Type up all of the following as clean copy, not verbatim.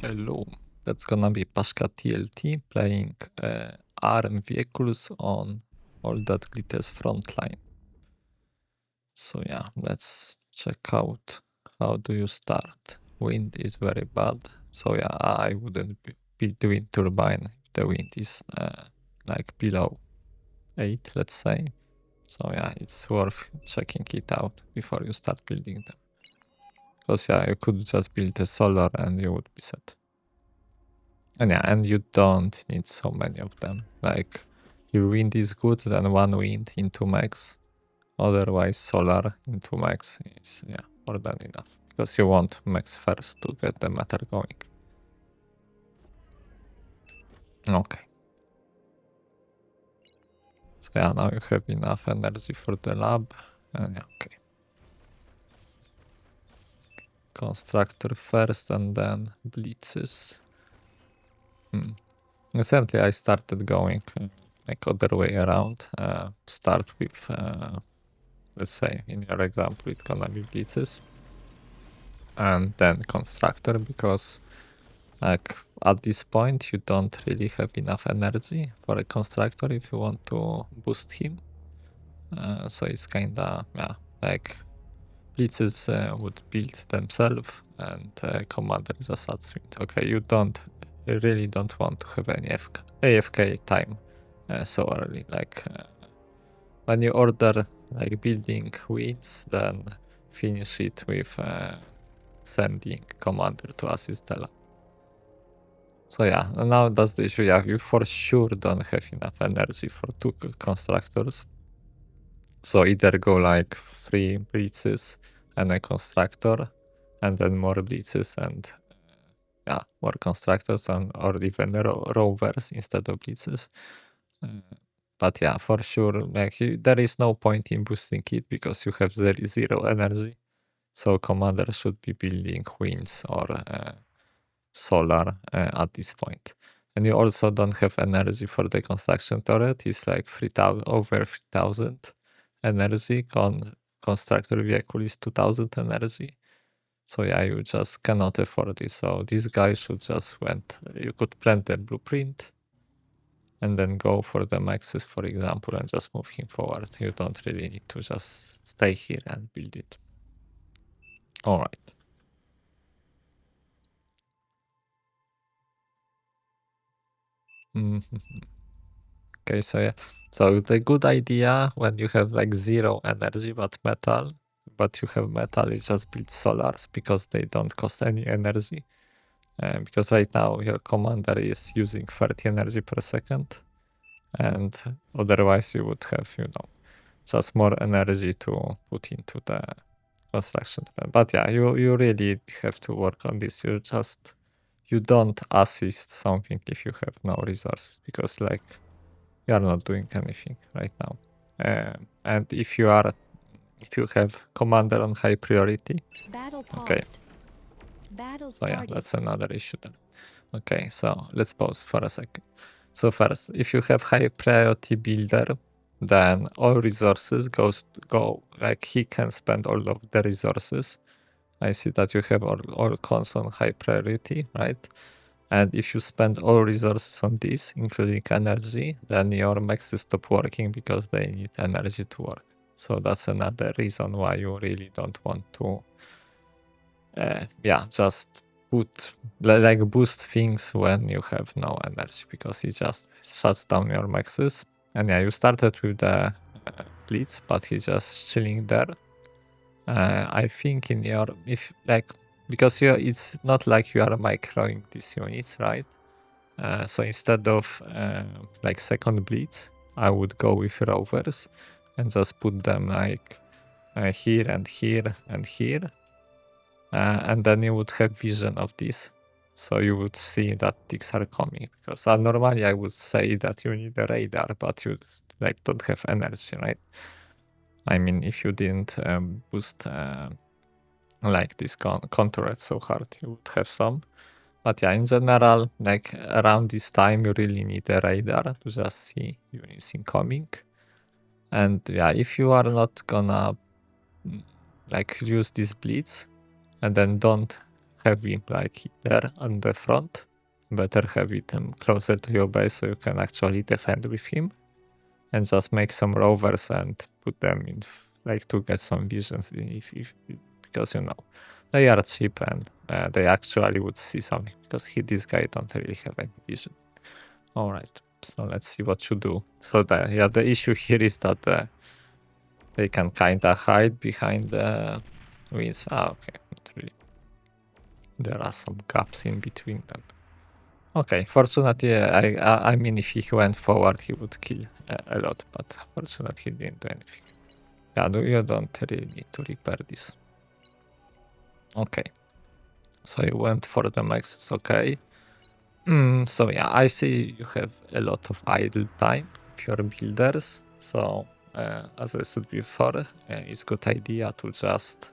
Hello, that's gonna be Pashka TLT playing ARM vehicles on all that glitters Frontline. So yeah, let's check out how do you start. Wind is very bad, so yeah, I wouldn't build the wind turbine if the wind is like below 8, let's say. So yeah, it's worth checking it out before you start building them. Because yeah, you could just build a solar and you would be set. And yeah, and you don't need so many of them. Like, your wind is good, then one wind into max. Otherwise, solar into max is more than enough. Because you want max first to get the matter going. Okay. So yeah, now you have enough energy for the lab. And yeah, okay. Constructor first and then blitzes. Recently I started going like other way around. Start with let's say in your example it's gonna be blitzes and then constructor, because like at this point you don't really have enough energy for a constructor if you want to boost him. So it's kinda like blitzes would build themselves and commander just adds wind. Okay, you really don't want to have any AFK time so early. Like when you order like building winds, then finish it with sending commander to assist the lab. So yeah, now that's the issue. Yeah, you for sure don't have enough energy for 2 constructors. So either go like 3 blitzes and a constructor, and then more blitzes and more constructors, or even rovers instead of blitzes. But yeah, for sure, like there is no point in boosting it because you have zero energy. So commander should be building winds or solar at this point. And you also don't have energy for the construction turret. It's like 3,000 over 3,000 energy. Constructor vehicle is 2,000 energy. So yeah, you just cannot afford this. So this guy should just you could print the blueprint and then go for the maxes, for example, and just move him forward. You don't really need to just stay here and build it. All right. Okay, so yeah. So the good idea when you have like 0 energy but you have metal is just build solars because they don't cost any energy. Because right now your commander is using 30 energy per second, and otherwise you would have, just more energy to put into the construction. But yeah, you really have to work on this. You don't assist something if you have no resources, because like you are not doing anything right now. And if you have commander on high priority, Battle paused. okay. Battle So yeah, started. that's another issue then. Okay, so let's pause for a second. So first, if you have high priority builder, then all resources go like he can spend all of the resources. I see that you have all cons on high priority, right? And if you spend all resources on this, including energy, then your maxes stop working because they need energy to work. So that's another reason why you really don't want to just boost things when you have no energy, because it just shuts down your maxes. And yeah, you started with the blitz, but he's just chilling there. I think in your because it's not like you are microing these units, right? So instead of like second blitz, I would go with rovers and just put them like here and here and here. And then you would have vision of this. So you would see that ticks are coming, because normally I would say that you need a radar, but you don't have energy, right? I mean, if you didn't boost like this contour so hard, you would have some. But yeah, in general, like around this time, you really need a radar to just see units incoming. And yeah, if you are not gonna use this blitz, and then don't have him like there on the front. Better have it closer to your base so you can actually defend with him, and just make some rovers and put them in like to get some visions if because you know they are cheap and they actually would see something because this guy don't really have any vision. All right, so let's see what you do. So the issue here is that they can kinda hide behind the wings. Okay, not really. There are some gaps in between them. Okay, fortunately, I mean, if he went forward, he would kill a lot, but fortunately, he didn't do anything. Yeah, you don't really need to repair this. Okay, so you went for the max, it's okay. So yeah, I see you have a lot of idle time if you're builders. So as I said before, it's a good idea to just,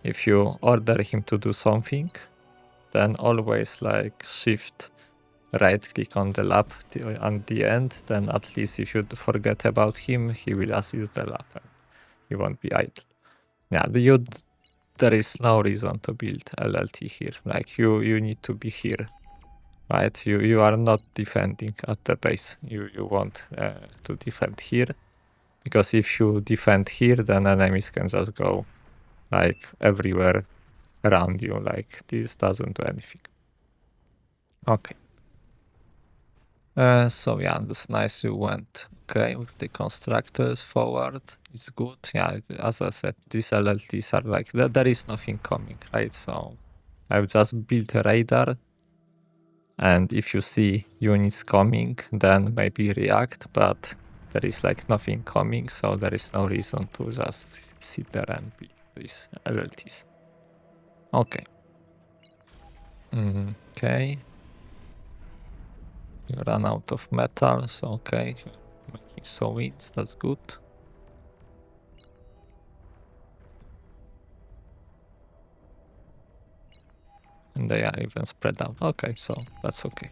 if you order him to do something, then always like shift right click on the lab at the end, then at least if you forget about him, he will assist the lab and you won't be idle. Yeah, there is no reason to build LLT here. Like you need to be here, right? You are not defending at the base. You want to defend here, because if you defend here, then enemies can just go like everywhere around you. Like this doesn't do anything. Okay. So yeah, that's nice you went okay with the constructors forward. It's good. Yeah, as I said, these LLTs are like, there is nothing coming, right? So I've just built a radar, and if you see units coming, then maybe react, but there is like nothing coming, so there is no reason to just sit there and build these LLTs. Okay. Okay. You run out of metal, so okay, you're making some wins, that's good. And they are even spread out. Okay, so that's okay.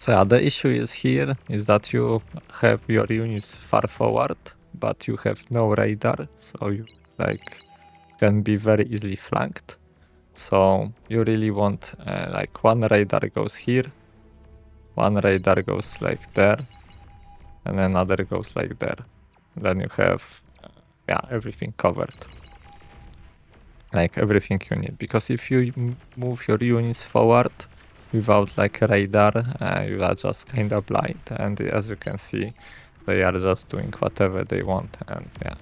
So yeah, the issue is here is that you have your units far forward, but you have no radar, so you like can be very easily flanked. So you really want like one radar goes here, one radar goes like there, and another goes like there. Then you have yeah, everything covered. Like everything you need, because if you move your units forward without like a radar, you are just kind of blind, and as you can see, they are just doing whatever they want, and yeah,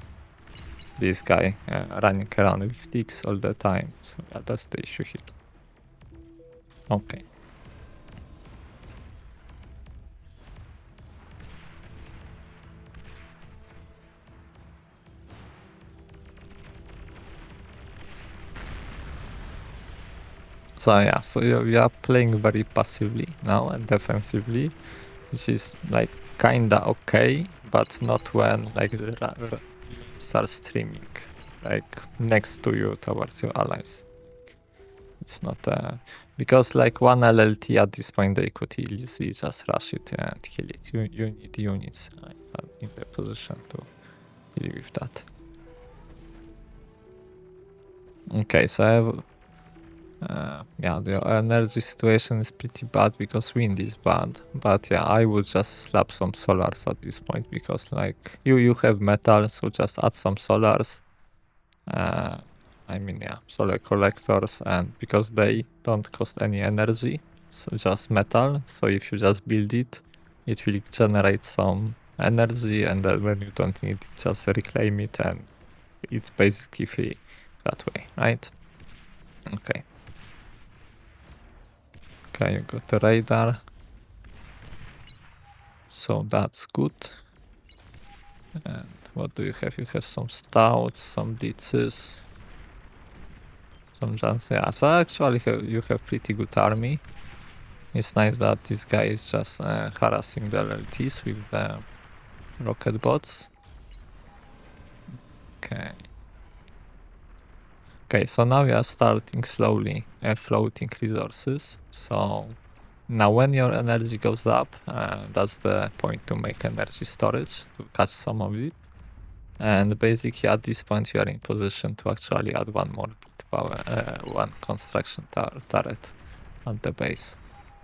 this guy running around with ticks all the time, so yeah, that's the issue here. Okay. So yeah, so you are playing very passively now and defensively, which is like kinda okay, but not when like the start streaming like next to you towards your allies. It's not because like one LLT at this point they could easily just rush it and kill it. You need units in the position to deal with that. Okay, so I have yeah, the energy situation is pretty bad because wind is bad. But yeah, I would just slap some solars at this point because like you have metal, so just add some solars. I mean, yeah, solar collectors, and because they don't cost any energy, so just metal. So if you just build it, it will generate some energy, and then when you don't need it, just reclaim it, and it's basically free that way, right? Okay. Okay, you got the radar. So that's good. And what do you have? You have some stouts, some blitzes, some guns. Yeah, so actually you have pretty good army. It's nice that this guy is just harassing the LLTs with the rocket bots. Okay. Okay, so now we are starting slowly floating resources. So now when your energy goes up, that's the point to make energy storage to catch some of it. And basically at this point you are in position to actually add one more build power, one construction turret at the base,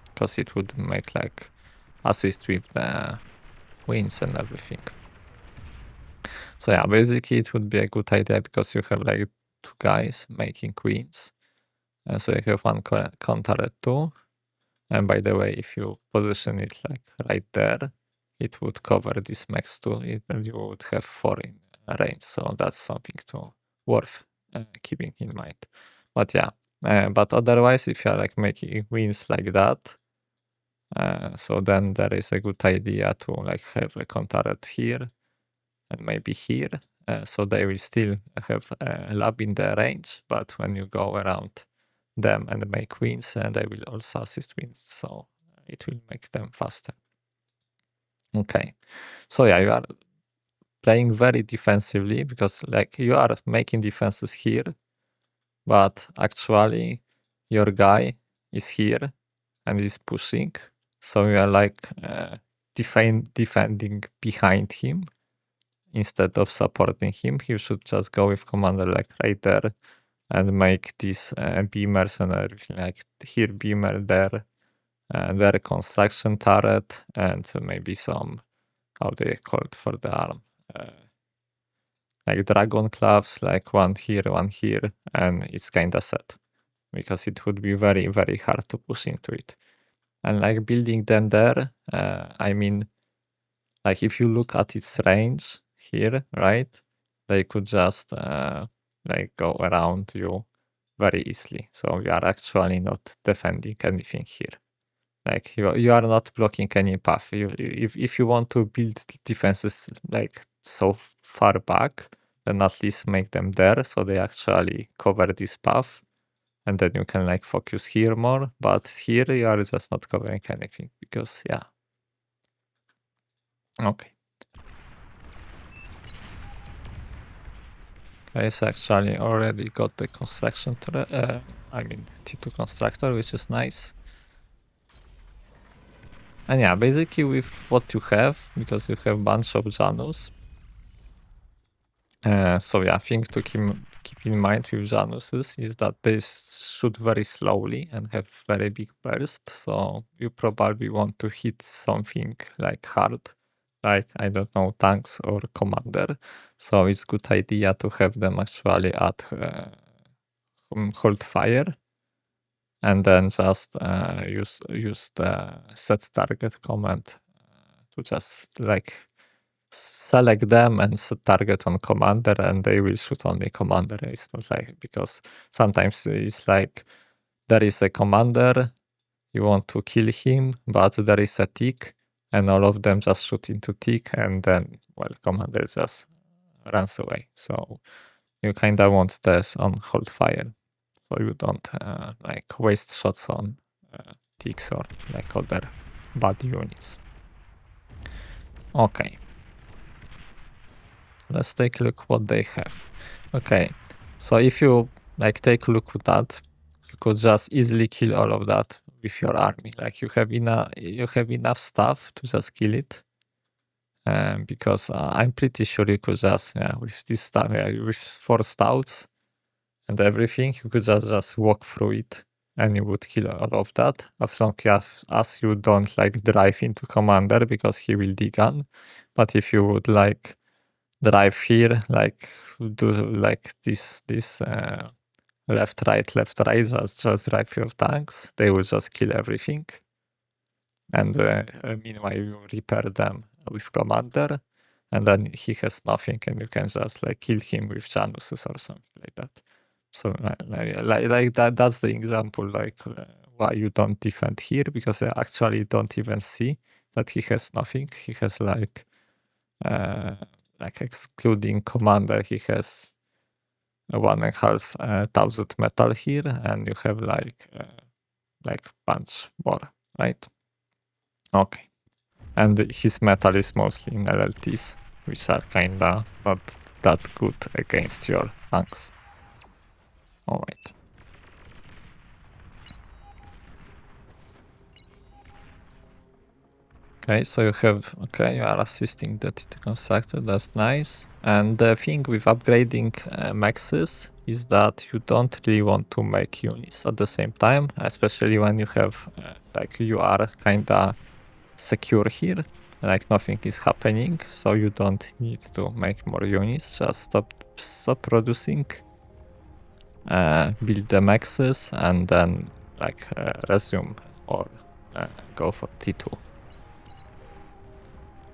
because it would make like assist with the wings and everything. So yeah, basically it would be a good idea because you have like two guys making queens, and so you have one counter at two. And by the way, if you position it like right there, it would cover this max too, and you would have 4 in range. So that's something to worth keeping in mind. But yeah, but otherwise, if you are like making wins like that, so then there is a good idea to like have a counter here and maybe here. So they will still have a lab in the range, but when you go around them and make wins, they will also assist wins, so it will make them faster. Okay, so yeah, you are playing very defensively because like you are making defenses here, but actually your guy is here and is pushing, so you are like defending behind him instead of supporting him. You should just go with commander like right there and make these beamers and everything, like here beamer, there construction turret, and maybe some, how they call it for the arm, like dragon clubs, like one here, and it's kind of set because it would be very, very hard to push into it. And like building them there, I mean, like if you look at its range here, right, they could just like go around you very easily. So you are actually not defending anything here. Like you are not blocking any path. If you want to build defenses like so far back, then at least make them there so they actually cover this path, and then you can like focus here more. But here you are just not covering anything because yeah. Okay. Guys actually already got the construction I mean T2 constructor, which is nice. And yeah, basically with what you have, because you have a bunch of Janus. So yeah, thing to keep in mind with Januses is that they shoot very slowly and have very big burst. So you probably want to hit something like hard, like I don't know, tanks or commander. So it's good idea to have them actually at hold fire, and then just use the set target command to just like select them and set target on commander, and they will shoot only commander. It's not like, because sometimes it's like there is a commander, you want to kill him, but there is a tick, and all of them just shoot into tick, and then well, commander just runs away. So you kind of want this on hold fire, so you don't like waste shots on ticks or like other bad units. Okay. Let's take a look what they have. Okay, so if you like take a look at that, you could just easily kill all of that with your army. Like you have enough stuff to just kill it. Because I'm pretty sure you could just with this stuff, with 4 stouts and everything, you could just walk through it and you would kill all of that, as long as you don't like drive into commander, because he will degun. But if you would like drive here, like do like this left right, just drive your tanks, they will just kill everything, and meanwhile you repair them with commander, and then he has nothing, and you can just like kill him with Januses or something like that. So like that's the example, like why you don't defend here, because I actually don't even see that he has nothing. He has like excluding commander, he has 1,500 metal here, and you have like bunch more, right? Okay. And his metal is mostly in LLTs, which are kinda not that good against your tanks. Alright. Okay, so you have, okay, you are assisting the T2 constructor, that's nice. And the thing with upgrading maxes is that you don't really want to make units at the same time, especially when you have, like, you are kinda secure here, like nothing is happening, so you don't need to make more units, just stop producing, build the maxes, and then, like, resume or go for T2.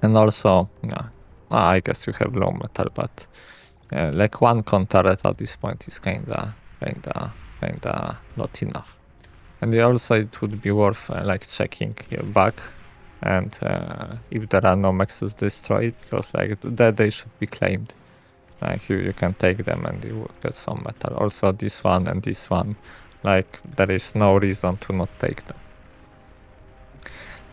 And also, yeah, I guess you have low metal, but like one turret at this point is kinda not enough. And also it would be worth like checking your back and if there are no maxes destroyed, because like they should be claimed. Like you can take them and you will get some metal. Also this one and this one, like there is no reason to not take them.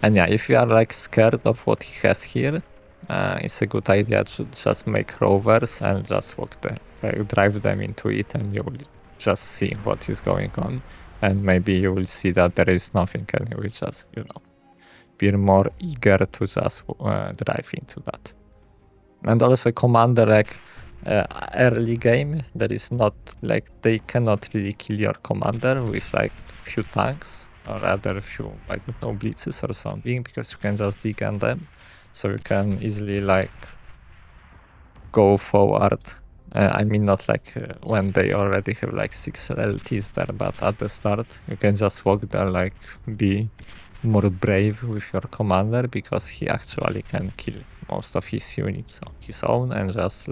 And yeah, if you are like scared of what he has here, it's a good idea to just make rovers and just drive them into it, and you will just see what is going on. And maybe you will see that there is nothing, and you will just, be more eager to just drive into that. And also commander, like early game, there is not, like, they cannot really kill your commander with like few tanks or rather few, I don't know, blitzes or something, because you can just dig on them, so you can easily like go forward. I mean, not like when they already have like 6 LTs there, but at the start you can just walk there, like be more brave with your commander, because he actually can kill most of his units on his own, and just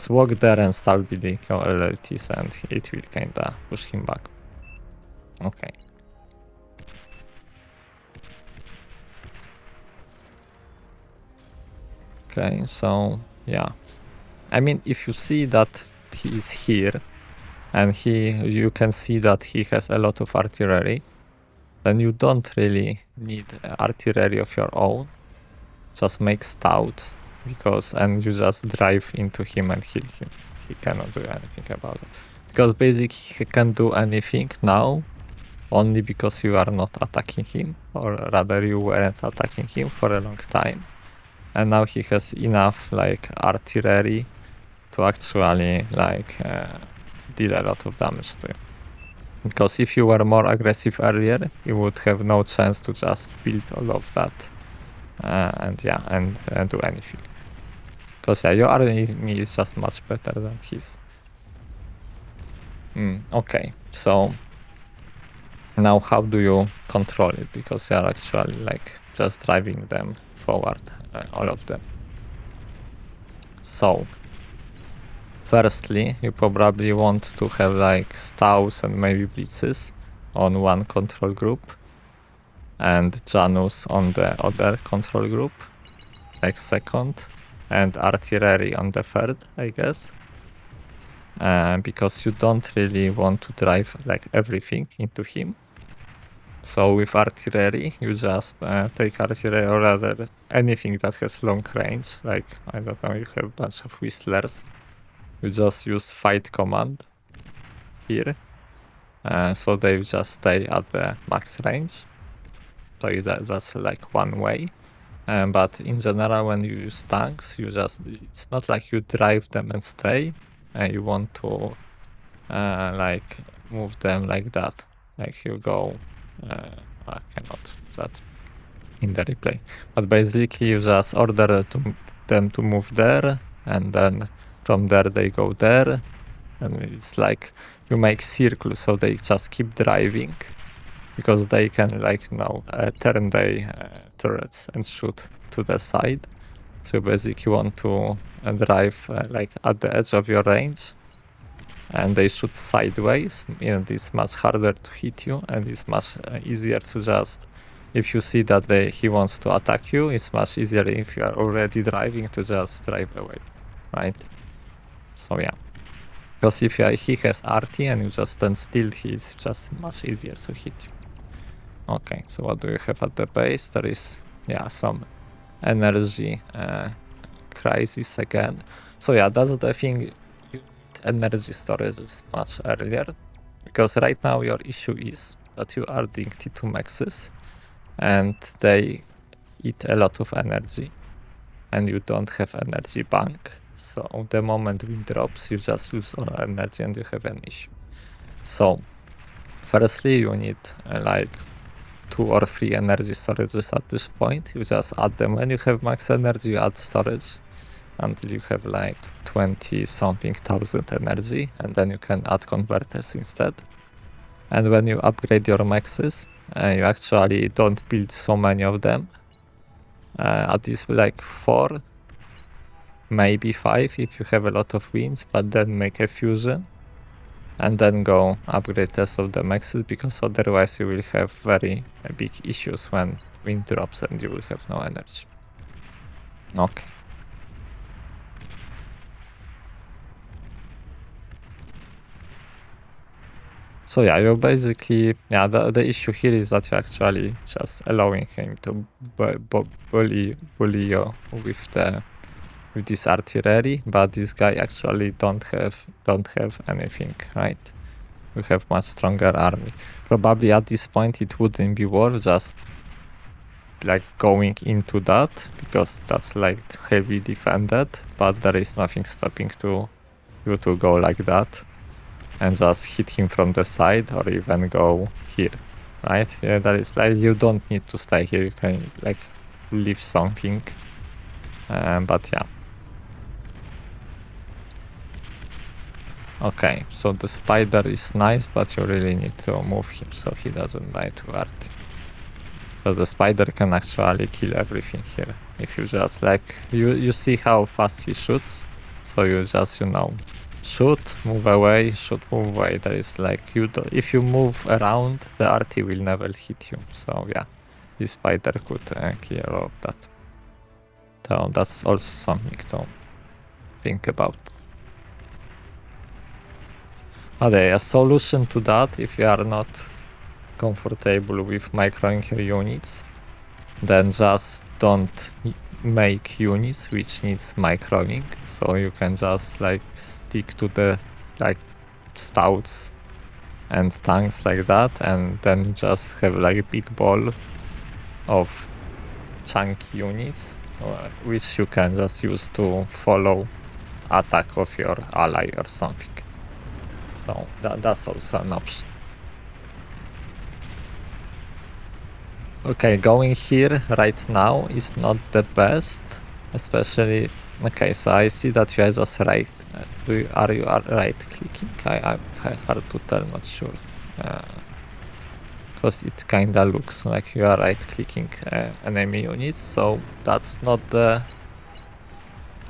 walk there and start building your LLTs, and it will kinda push him back. Okay. Okay, so yeah. I mean, if you see that he is here, and you can see that he has a lot of artillery, then you don't really need artillery of your own. Just make stouts, and you just drive into him and kill him. He cannot do anything about it. Because basically he can do anything now only because you are not attacking him, or rather you weren't attacking him for a long time. And now he has enough like artillery to actually like deal a lot of damage to you. Because if you were more aggressive earlier, you would have no chance to just build all of that and do anything. Because yeah, your army is just much better than his. Okay, so now how do you control it? Because you are actually like just driving them forward, all of them. So firstly, you probably want to have like Staus and maybe Blitzes on one control group, and Janus on the other control group, like second, and artillery on the third, I guess. Because you don't really want to drive like everything into him. So with artillery, you just take artillery, or rather anything that has long range, like, I don't know, you have a bunch of whistlers. You just use fight command here. So they just stay at the max range. So that's like one way. But in general, when you use tanks, it's not like you drive them and stay. You want to like move them like that. Like you go, I cannot do that in the replay. But basically you just order them to move there, and then from there they go there. And it's like you make circles, so they just keep driving, because they can like turn their turrets and shoot to the side. So basically you want to drive like at the edge of your range, and they shoot sideways, and it's much harder to hit you, and it's much easier to just, if you see that he wants to attack you, it's much easier if you are already driving to just drive away, right? So yeah. Because if he has RT and you just stand still, he's just much easier to hit you. Okay, so what do you have at the base? There is, some energy crisis again. So yeah, that's the thing. You need energy storage much earlier, because right now your issue is that you are doing T2 maxes, and they eat a lot of energy, and you don't have energy bank. So the moment wind drops, you just lose all energy and you have an issue. So firstly, you need like 2 or 3 energy storages at this point. You just add them when you have max energy, you add storage until you have like 20 something thousand energy, and then you can add converters instead. And when you upgrade your maxes, you actually don't build so many of them. At least like 4, maybe 5 if you have a lot of winds, but then make a fusion and then go upgrade the rest of the maxes, because otherwise you will have very big issues when wind drops and you will have no energy. Okay. So yeah, you're basically, yeah, the issue here is that you're actually just allowing him to bully you with this artillery, but this guy actually don't have anything, right? We have much stronger army. Probably at this point it wouldn't be worth just like going into that, because that's like heavy defended, but there is nothing stopping you to go like that and just hit him from the side, or even go here, right? Yeah, that is like, you don't need to stay here, you can like leave something, but yeah. Okay, so the spider is nice, but you really need to move him so he doesn't die too hard. Because the spider can actually kill everything here. If you just like, you see how fast he shoots, so you just, shoot, move away, shoot, move away. There is like, if you move around, the RT will never hit you. So yeah, this spider could clear all of that. So that's also something to think about. Okay, a solution to that, if you are not comfortable with microing your units, then just don't make units which needs microing. So you can just like stick to the like stouts and tanks like that, and then just have like a big ball of chunky units, which you can just use to follow attack of your ally or something. So that's also an option. Okay, going here right now is not the best, especially. Okay, so I see that you are just right. Are you right clicking? I'm hard to tell, not sure. Because it kinda looks like you are right clicking enemy units, so that's not the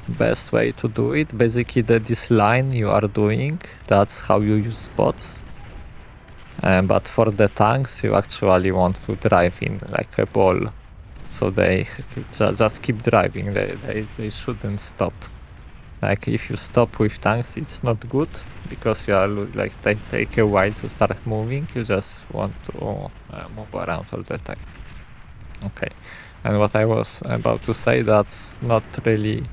best way to do it. Basically, this line you are doing, that's how you use bots. But for the tanks, you actually want to drive in like a ball, so they just keep driving. They shouldn't stop. Like if you stop with tanks, it's not good, because you are like they take a while to start moving. You just want to move around all the time. Okay, and what I was about to say, that's not really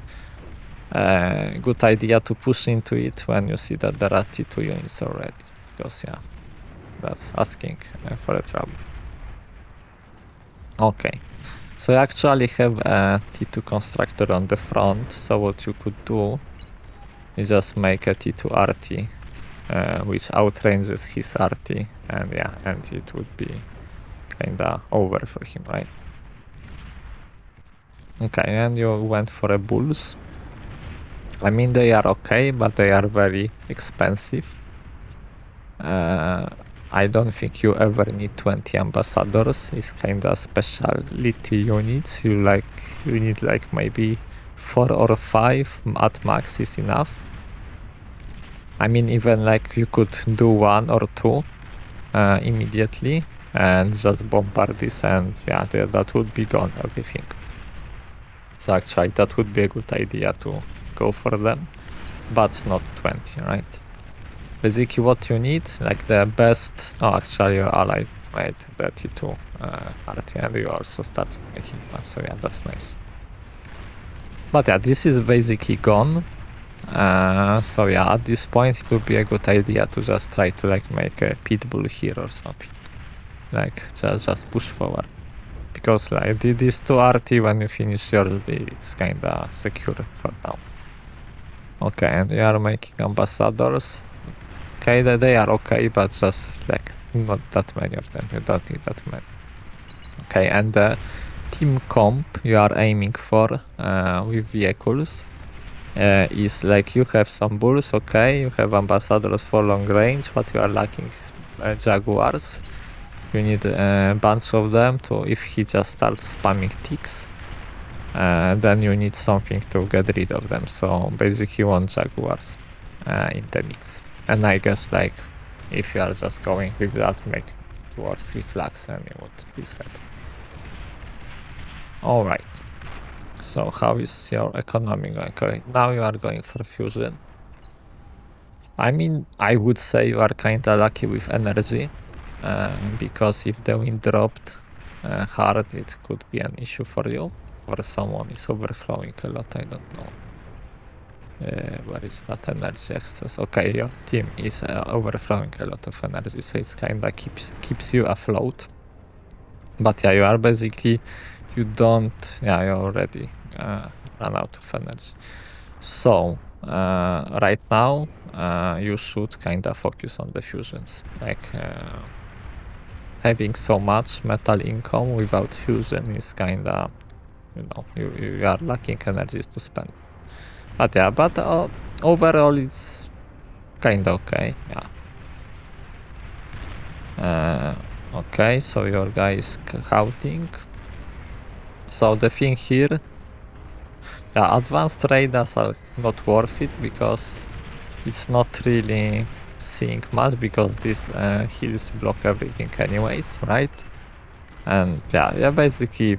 a good idea to push into it when you see that there are T2 units already, because yeah, that's asking for a trouble. Okay, so you actually have a T2 constructor on the front, so what you could do is just make a T2 RT, which outranges his RT, and yeah, and it would be kinda over for him, right? Okay, and you went for a bulls. I mean, they are okay, but they are very expensive. I don't think you ever need 20 ambassadors. It's kinda specialty units. You need like maybe 4 or 5 at max is enough. I mean, even like you could do 1 or 2 immediately and just bombard this, and yeah, that would be gone, everything. So actually that would be a good idea to go for them, but not 20, right? Basically what you need, like the best, actually your ally made the T2 RT, and you also started making one, so yeah, that's nice. But yeah, this is basically gone. So yeah, at this point it would be a good idea to just try to like make a pitbull here or something. Like just push forward. because like these two RT, when you finish yours, it's kinda secure for now. Okay, and you are making ambassadors. Okay, they are okay, but just like not that many of them. You don't need that many. Okay, and the team comp you are aiming for with vehicles is like you have some bulls, okay, you have ambassadors for long range. What you are lacking is jaguars. You need a bunch of them to, if he just starts spamming ticks, then you need something to get rid of them. So basically you want jaguars in the mix. And I guess like if you are just going with that, make 2 or 3 flags and it would be set. Alright. So how is your economy going? Okay, now you are going for fusion. I mean, I would say you are kinda lucky with energy, because if the wind dropped hard, it could be an issue for you. Or someone is overflowing a lot, I don't know. Where is that energy excess? Okay, your team is overflowing a lot of energy, so it's kinda keeps you afloat. But yeah, you are basically, you don't, yeah, you already run out of energy. So right now you should kinda focus on the fusions. Like having so much metal income without fusion is kinda, you know, you are lacking energies to spend. But yeah, but overall it's kinda okay, yeah. Okay, so your guy is scouting. So the thing here, the advanced radars are not worth it because it's not really seeing much because these hills block everything anyways, right? And yeah, basically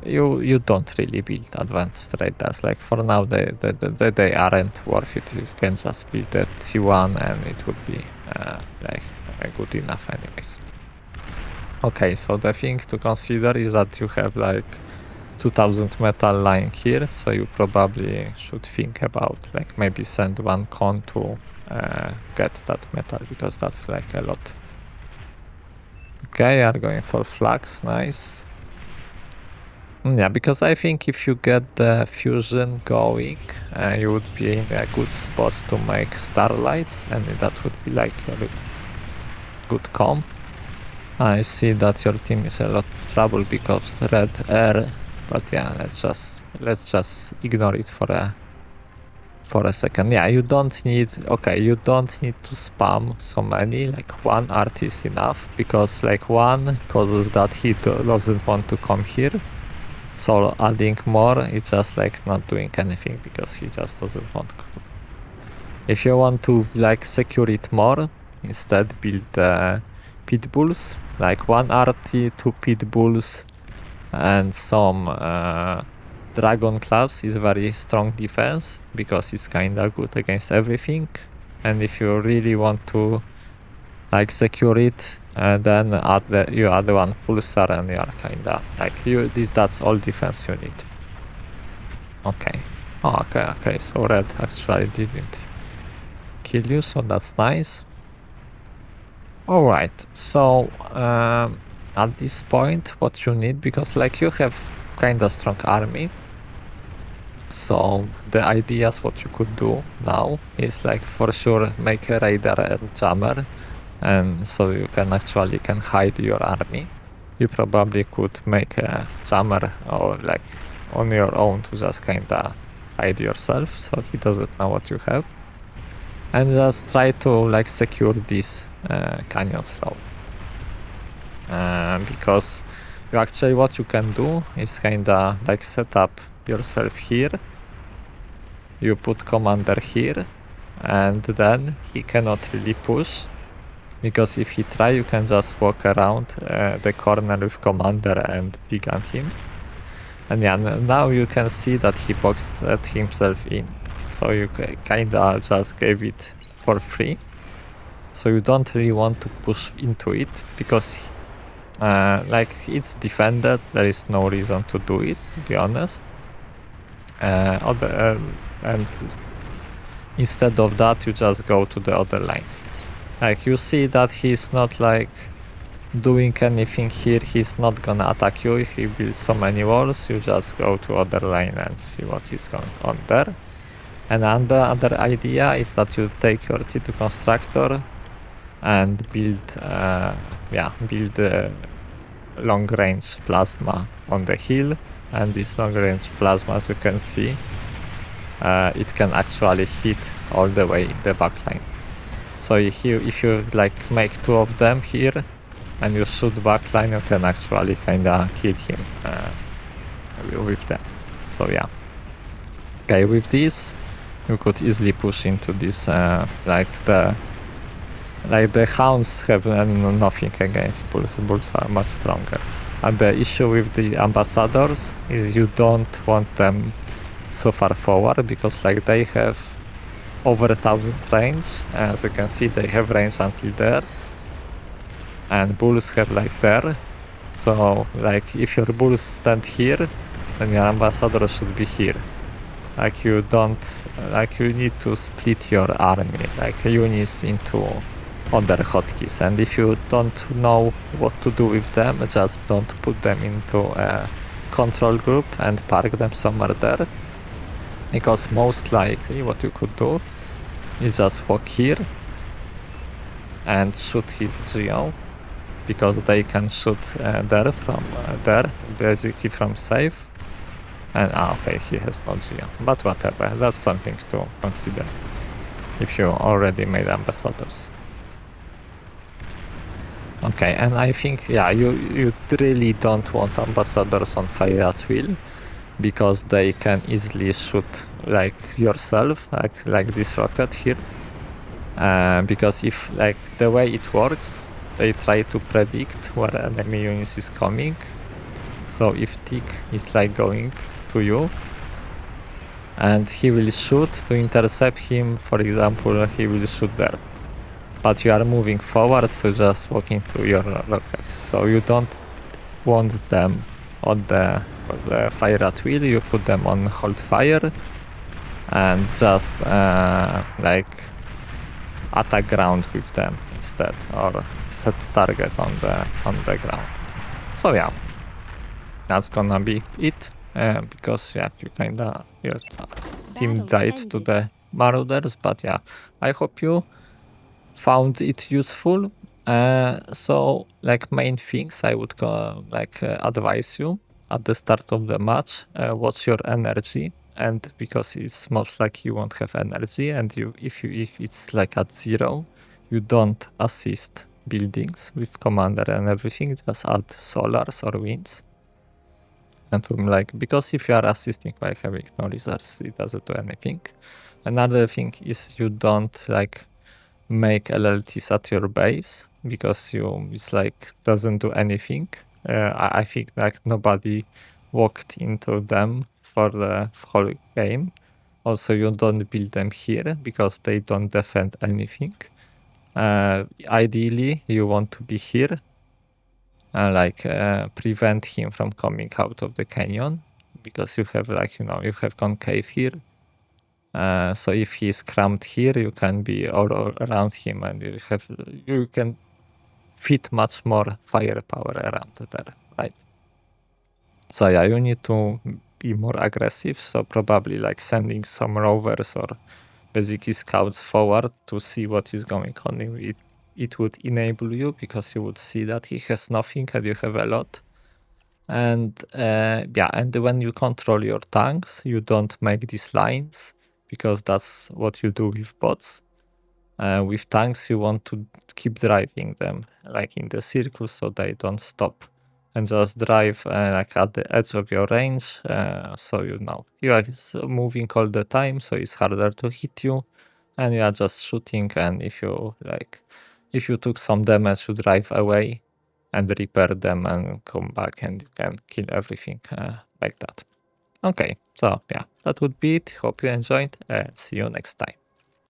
you don't really build advanced radars. Like for now they aren't worth it. You can just build a T1 and it would be like good enough anyways. Okay, so the thing to consider is that you have like 2000 metal lying here, so you probably should think about like maybe send one con to get that metal because that's like a lot. Okay, you are going for flags, nice. Yeah, because I think if you get the fusion going, you would be in a good spot to make starlights, and that would be like a good comp. I see that your team is a lot of trouble because red air, but yeah, let's just ignore it for a second. Yeah, you don't need, okay, you don't need to spam so many, like 1 art is enough because like 1 causes that he doesn't want to come here. So adding more, it's just like not doing anything because he just doesn't want to. If you want to like secure it more, instead build pit bulls, like 1 RT, 2 pit bulls, and some dragon claws is very strong defense because it's kinda good against everything. And if you really want to like secure it, then you add 1 pulsar and you are kinda like that's all defense you need. Okay. Oh, okay, so red actually didn't kill you, so that's nice. Alright, so at this point what you need, because like you have kinda strong army, so the ideas what you could do now is like for sure make a raider and jammer, and so you can actually hide your army. You probably could make a jammer or like on your own to just kinda hide yourself so he doesn't know what you have, and just try to like secure this canyon throw, because you actually what you can do is kinda like set up yourself here, you put commander here, and then he cannot really push because if he try you can just walk around the corner with commander and dig on him. And yeah, now you can see that he boxed himself in, so you kinda just gave it for free. So you don't really want to push into it because like it's defended, there is no reason to do it, to be honest. And instead of that you just go to the other lines. Like you see that he's not like doing anything here, he's not gonna attack you. If he builds so many walls, you just go to other lane and see what is going on there. And other idea is that you take your T2 constructor and build long range plasma on the hill. And this long range plasma, as you can see, it can actually hit all the way in the backline. So if you like make 2 of them here and you shoot backline, you can actually kinda kill him with them. So yeah. Okay, with this you could easily push into this the hounds have nothing against bulls. Bulls are much stronger. And the issue with the ambassadors is you don't want them so far forward because like they have over 1000 range. As you can see, they have range until there, and bulls have like there. So like if your bulls stand here, then your ambassador should be here. Like you need to split your army, like units into other hotkeys, and if you don't know what to do with them, just don't put them into a control group and park them somewhere there, because most likely what you could do is just walk here and shoot his Geo, because they can shoot there from there, basically from safe. And okay, he has no Geo, but whatever, that's something to consider if you already made ambassadors. Okay, and I think, yeah, you really don't want ambassadors on fire at will, because they can easily shoot like yourself, like this rocket here. Because if like the way it works, they try to predict where enemy units is coming. So if Tick is like going to you and he will shoot to intercept him, for example, he will shoot there. But you are moving forward, so just walk into your rocket. So you don't want them on the fire at will, you put them on hold fire and just like attack ground with them instead, or set target on the ground. So yeah, that's gonna be it, because yeah, your team Battle died to ended. the marauders, but yeah, I hope you found it useful. So like main things I would advise you at the start of the match, what's your energy, and because it's most likely you won't have energy, and if it's like at 0, you don't assist buildings with commander and everything, just add solars or winds. And because if you are assisting by having no resources, it doesn't do anything. Another thing is you don't make LLTs at your base, because it's doesn't do anything. I think nobody walked into them for the whole game. Also, you don't build them here because they don't defend anything. Ideally, you want to be here, prevent him from coming out of the canyon, because you have concave here. So if he's cramped here, you can be all around him, and you can fit much more firepower around there, right? So yeah, you need to be more aggressive. So probably sending some rovers or basically scouts forward to see what is going on. It would enable you, because you would see that he has nothing and you have a lot. And and when you control your tanks, you don't make these lines, because that's what you do with bots. With tanks, you want to keep driving them in the circle, so they don't stop, and just drive at the edge of your range. So you are moving all the time, so it's harder to hit you, and you are just shooting. And if you took some damage, you drive away and repair them and come back, and you can kill everything like that. Okay, so yeah, that would be it. Hope you enjoyed, and see you next time.